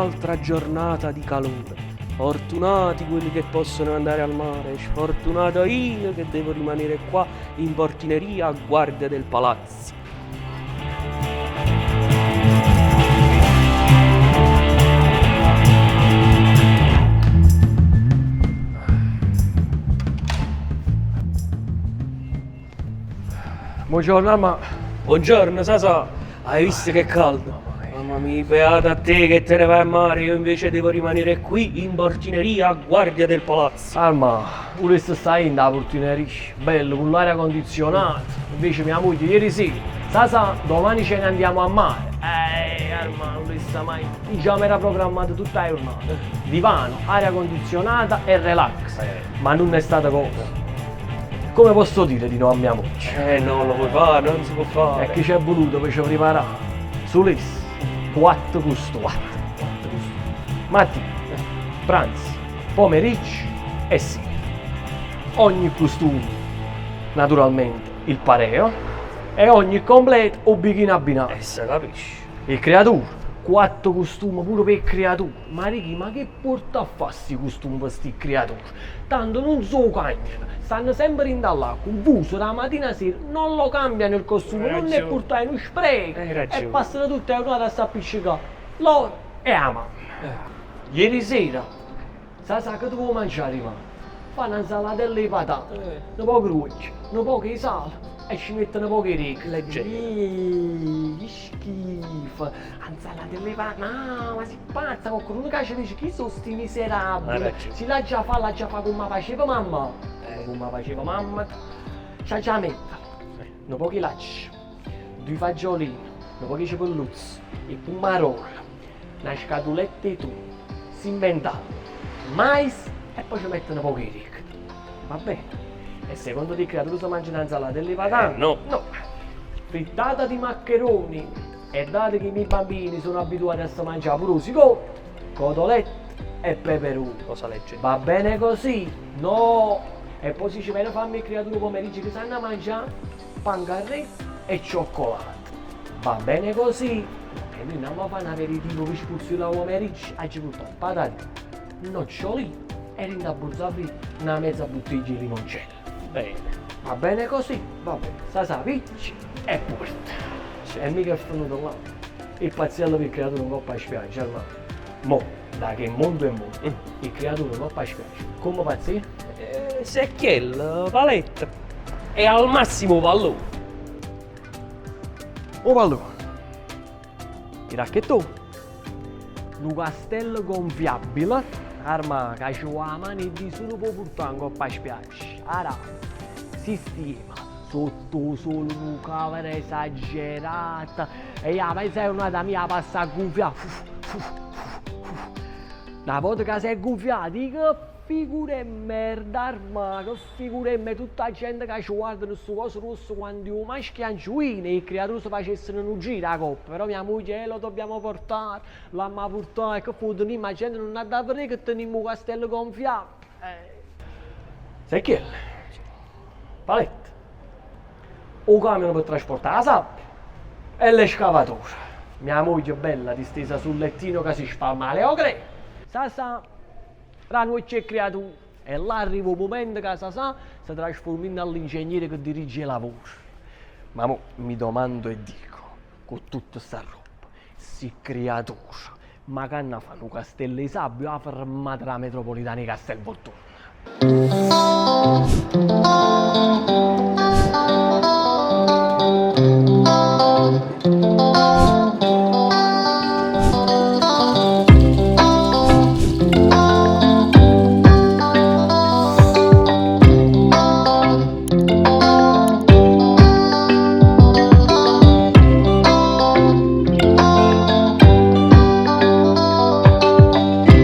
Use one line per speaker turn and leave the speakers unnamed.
un'altra giornata di calore. Fortunati quelli che possono andare al mare, sfortunato io che devo rimanere qua in portineria a guardia del palazzo.
Buongiorno, Alma.
Buongiorno, Sasa. Hai visto che caldo? Mamma mia, beata a te che te ne vai a mare, io invece devo rimanere qui in portineria a guardia del palazzo.
Alma, pure se stai in da portineria, bello, con l'aria condizionata. Invece mia moglie ieri sera, Sasa, domani ce ne andiamo a mare. Alma, non sta mai. Diciamo era programmato tutta la giornata. Divano, aria condizionata e relax. Ma non è stata cosa. Come posso dire di no a mia moglie?
Non lo puoi fare, non si può fare.
E che ci è voluto per ci preparare? Sulis, 4 costumi. Mattina, pranzo, pomeriggio e sera. Ogni costume, naturalmente, il pareo e ogni completo o bikini abbinato.
Se capisci.
Il creatore, 4 costumi pure per creature. Ma Ricky, ma che porta a fare sti costumi per sti creature? Tanto non so cambiano, stanno sempre in là, confuso da mattina a sera, non lo cambiano il costume, non ne portare uno spreco e passano tutte le giornate a sta appiccicare. Loro e la mamma. Ieri sera, sa che dovevo mangiare, ma fa un'insalatella di patate, un po' gruccio, un po' di sale e ci mettono un po' di rico. Che schifo! Insalatella di patate, no, ma si pazza, qualcuno che ci dice chi sono sti miserabili? Si la già fa come faceva mamma. Come faceva mamma, ci metta un po' di laccio, 2 fagiolini, un po' di cipolluzzo, il pomarolo, una scatoletta di tonno, si inventava mais e poi ci mettono un po' di rico. Va bene? E secondo te creatura si mangia un'insalata di patate?
No.
Frittata di maccheroni. E dato che i miei bambini sono abituati a mangiare pure cotolette e peperoni.
Cosa legge?
Va bene così? No! E poi si ci viene a farmi il creatura pomeriggio che sanno mangiare pancarretto e cioccolato. Va bene così? E noi andiamo a fare un aperitivo per spulsare la pomeriggio e ci portiamo patate, nocciolini e rinabbuzzabili una mezza bottiglia di limoncello.
Bene.
Va bene così? Va bene. Sasa picci e porta. E mica è venuto là. Il pazzello per il creatore un po' a spiaggia, ma mo, da che mondo è mondo, il creatore un po' a spiaggia. Come pazzia?
Secchiello, paletta e al massimo pallone.
O pallone. Il racchettone. Un castello gonfiabile. Arma che ci vuole la mano e di solo può portare un po' a spiaggia. Ora, sistema. Sotto solo un cover esagerata. E io penso che una mia passa a gonfiare. Una volta che si è gonfiata, che figura e merda, arma, che figura e me, tutta la gente che ci guarda questo coso rosso quando io maschio angiuino e i creatori si facessero un giro a coppa, però mia moglie lo dobbiamo portare, l'amma portare, e che foto ma gente non ha da vedere che teniamo un castello gonfiato. Sai che? Paletta. O camion per trasportare la sabbia e l'escavatore. Mia moglie bella distesa sul lettino che si spalma le ogre. Sasa, la noce è creatura. E là arriva un momento che Sasa si trasforma all'ingegnere che dirige il lavoro. Ma mo mi domando e dico, con tutta sta roba, si creatura, ma che hanno fatto un castello di sabbia a fermata la metropolitana di Castelvolturno?